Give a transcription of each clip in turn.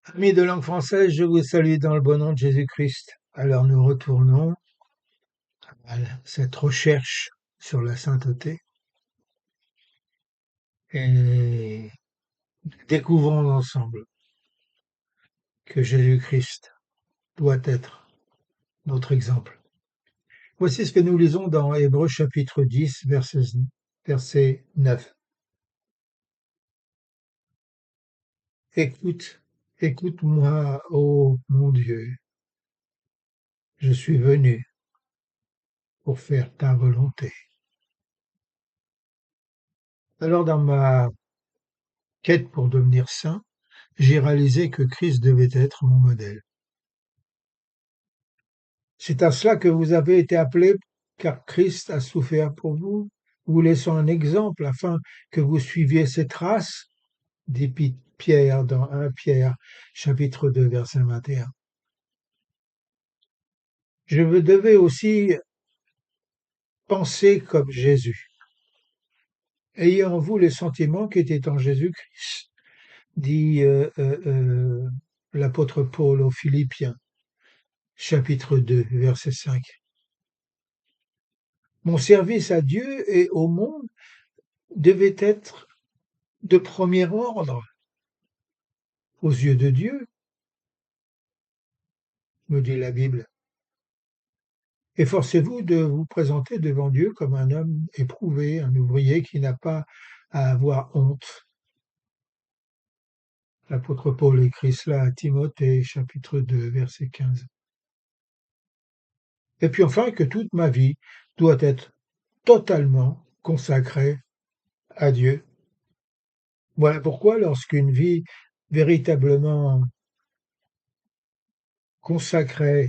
Amis de langue française, je vous salue dans le bon nom de Jésus-Christ. Alors nous retournons à cette recherche sur la sainteté et découvrons ensemble que Jésus-Christ doit être notre exemple. Voici ce que nous lisons dans Hébreux chapitre 10, verset 9. Écoute, écoute-moi, ô mon Dieu, je suis venu pour faire ta volonté. Alors dans ma quête pour devenir saint, j'ai réalisé que Christ devait être mon modèle. C'est à cela que vous avez été appelés, car Christ a souffert pour vous, vous laissant un exemple afin que vous suiviez ses traces, dit Pierre dans 1 Pierre, chapitre 2, verset 21. Je devais aussi penser comme Jésus. Ayez en vous les sentiments qui étaient en Jésus-Christ, dit l'apôtre Paul aux Philippiens, chapitre 2, verset 5. Mon service à Dieu et au monde devait être de premier ordre aux yeux de Dieu, me dit la Bible. Efforcez-vous de vous présenter devant Dieu comme un homme éprouvé, un ouvrier qui n'a pas à avoir honte. L'apôtre Paul écrit cela à Timothée, chapitre 2, verset 15. Et puis enfin, que toute ma vie doit être totalement consacrée à Dieu. Voilà pourquoi lorsqu'une vie véritablement consacrée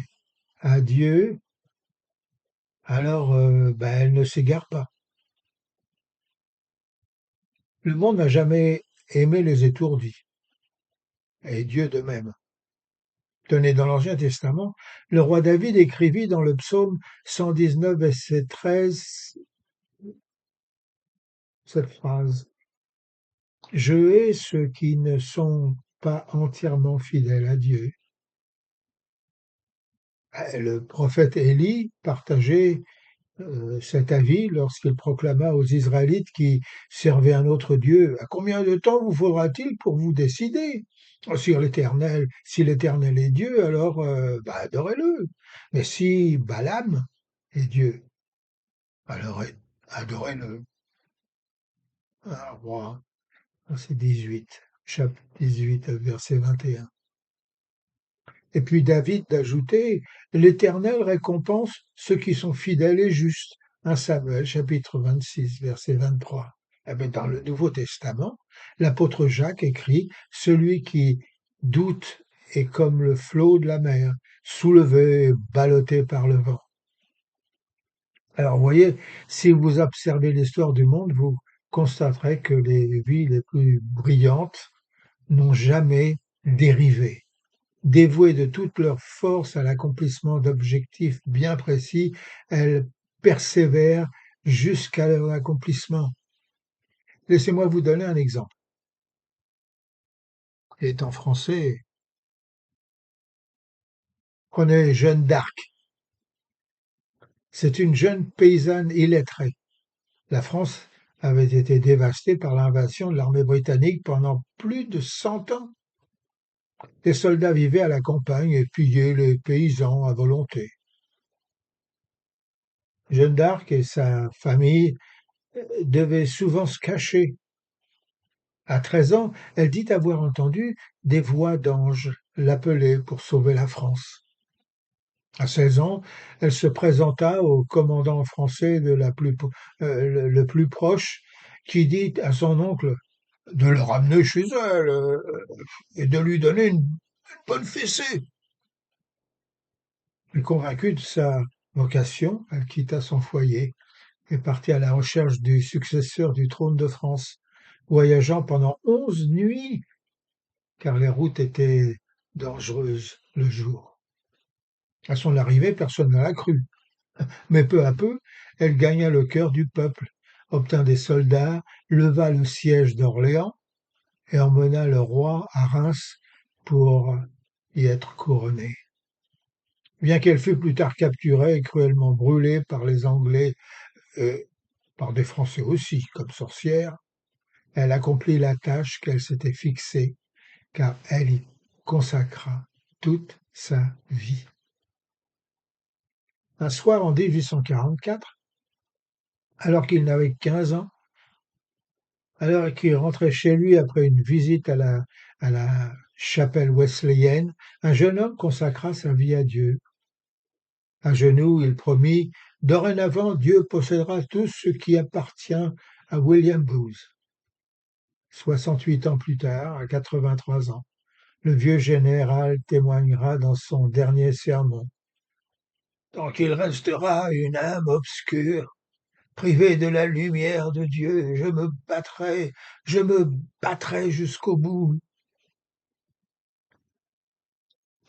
à Dieu, alors elle ne s'égare pas. Le monde n'a jamais aimé les étourdis, et Dieu de même. Tenez, dans l'Ancien Testament, le roi David écrivit dans le psaume 119, verset 13, cette phrase: Je hais ceux qui ne sont pas entièrement fidèles à Dieu. Le prophète Élie partageait cet avis lorsqu'il proclama aux Israélites qui servaient un autre Dieu: À combien de temps vous faudra-t-il pour vous décider? Si l'Éternel est Dieu, alors adorez-le. Mais si Balaam est Dieu, alors adorez-le. Ah, roi, verset 18, chapitre 18, verset 21. Et puis David d'ajouter: L'Éternel récompense ceux qui sont fidèles et justes. 1 Samuel, chapitre 26, verset 23. Eh bien, dans le Nouveau Testament, l'apôtre Jacques écrit: Celui qui doute est comme le flot de la mer, soulevé et ballotté par le vent. Alors, vous voyez, si vous observez l'histoire du monde, vous constaterez que les vies les plus brillantes n'ont jamais dérivé. Dévouées de toute leur force à l'accomplissement d'objectifs bien précis, elles persévèrent jusqu'à leur accomplissement. Laissez-moi vous donner un exemple. Étant français, prenez Jeanne d'Arc. C'est une jeune paysanne illettrée. La France avait été dévastée par l'invasion de l'armée britannique pendant plus de 100 ans. Les soldats vivaient à la campagne et pillaient les paysans à volonté. Jeanne d'Arc et sa famille devaient souvent se cacher. À 13 ans, elle dit avoir entendu des voix d'anges l'appeler pour sauver la France. À 16 ans, elle se présenta au commandant français le plus proche, qui dit à son oncle de le ramener chez elle et de lui donner une bonne fessée. Et convaincue de sa vocation, elle quitta son foyer et partit à la recherche du successeur du trône de France, voyageant pendant 11 nuits, car les routes étaient dangereuses le jour. À son arrivée, personne ne l'a cru, mais peu à peu, elle gagna le cœur du peuple, obtint des soldats, leva le siège d'Orléans et emmena le roi à Reims pour y être couronnée. Bien qu'elle fût plus tard capturée et cruellement brûlée par les Anglais et par des Français aussi, comme sorcière, elle accomplit la tâche qu'elle s'était fixée, car elle y consacra toute sa vie. Un soir en 1844, alors qu'il n'avait que 15 ans, alors qu'il rentrait chez lui après une visite à la chapelle wesleyenne, un jeune homme consacra sa vie à Dieu. À genoux, il promit: Dorénavant, Dieu possédera tout ce qui appartient à William Booth. 68 ans plus tard, à 83 ans, le vieux général témoignera dans son dernier sermon. Tant qu'il restera une âme obscure, privée de la lumière de Dieu, je me battrai jusqu'au bout.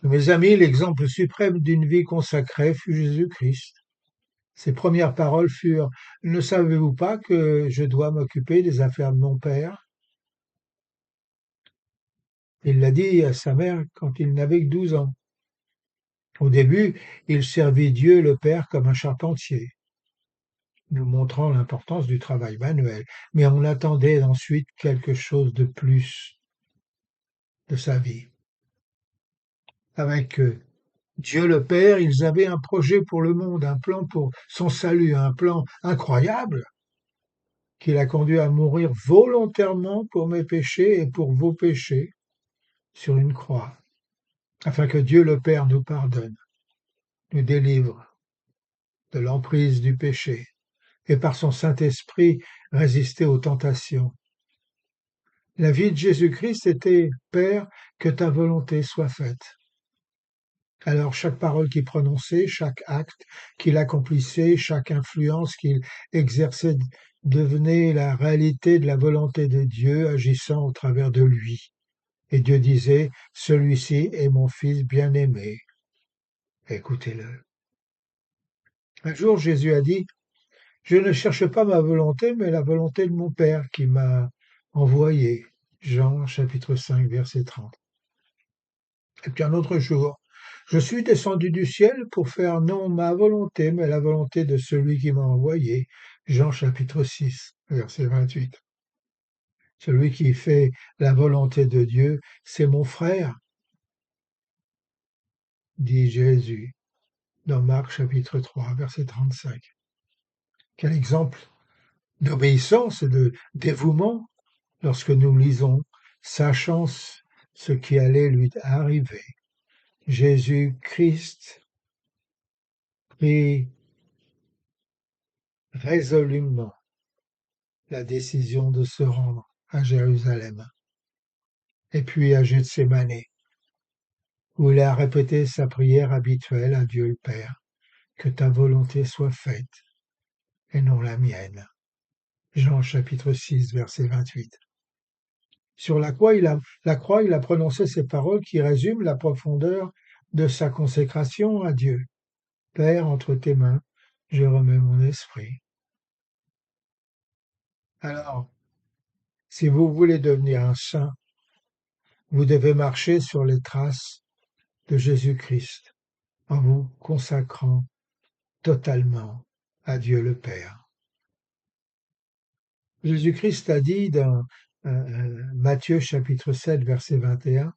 Mes amis, l'exemple suprême d'une vie consacrée fut Jésus-Christ. Ses premières paroles furent: Ne savez-vous pas que je dois m'occuper des affaires de mon Père? Il l'a dit à sa mère quand il n'avait que 12 ans. Au début, il servit Dieu le Père comme un charpentier, nous montrant l'importance du travail manuel, mais on attendait ensuite quelque chose de plus de sa vie. Avec Dieu le Père, ils avaient un projet pour le monde, un plan pour son salut, un plan incroyable qui l'a conduit à mourir volontairement pour mes péchés et pour vos péchés sur une croix, afin que Dieu le Père nous pardonne, nous délivre de l'emprise du péché et par son Saint-Esprit résister aux tentations. La vie de Jésus-Christ était: Père, que ta volonté soit faite. Alors chaque parole qu'il prononçait, chaque acte qu'il accomplissait, chaque influence qu'il exerçait devenait la réalité de la volonté de Dieu agissant au travers de lui. Et Dieu disait: Celui-ci est mon Fils bien-aimé, écoutez-le. Un jour, Jésus a dit: Je ne cherche pas ma volonté, mais la volonté de mon Père qui m'a envoyé. Jean chapitre 5, verset 30. Et puis un autre jour: Je suis descendu du ciel pour faire non ma volonté, mais la volonté de celui qui m'a envoyé. Jean chapitre 6, verset 28. Celui qui fait la volonté de Dieu, c'est mon frère, dit Jésus dans Marc chapitre 3, verset 35. Quel exemple d'obéissance et de dévouement lorsque nous lisons, sachant ce qui allait lui arriver. Jésus-Christ prit résolument la décision de se rendre à Jérusalem et puis à Gethsémani, où il a répété sa prière habituelle à Dieu le Père: Que ta volonté soit faite et non la mienne. Jean chapitre 6, verset 28. Sur la croix, il a prononcé ces paroles qui résument la profondeur de sa consécration à Dieu. Père, entre tes mains, je remets mon esprit. Alors, si vous voulez devenir un saint, vous devez marcher sur les traces de Jésus-Christ en vous consacrant totalement à Dieu le Père. Jésus-Christ a dit dans Matthieu chapitre 7, verset 21,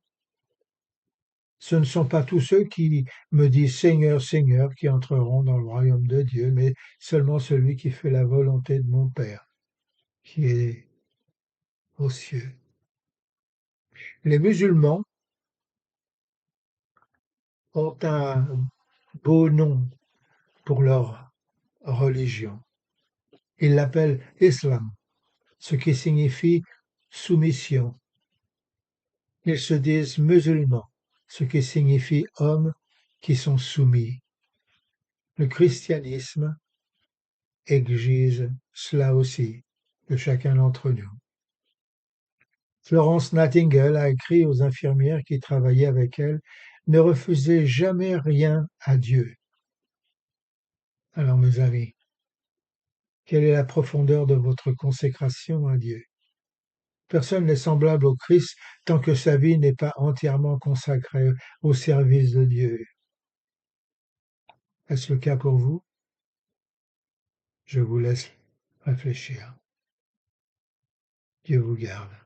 Ce ne sont pas tous ceux qui me disent Seigneur, Seigneur qui entreront dans le royaume de Dieu, mais seulement celui qui fait la volonté de mon Père, qui est aux cieux. Les musulmans ont un beau nom pour leur religion. Ils l'appellent Islam, ce qui signifie soumission. Ils se disent musulmans, ce qui signifie hommes qui sont soumis. Le christianisme exige cela aussi de chacun d'entre nous. Florence Nightingale a écrit aux infirmières qui travaillaient avec elle: Ne refusez jamais rien à Dieu. Alors mes amis, quelle est la profondeur de votre consécration à Dieu? Personne n'est semblable au Christ tant que sa vie n'est pas entièrement consacrée au service de Dieu. Est-ce le cas pour vous? Je vous laisse réfléchir. Dieu vous garde.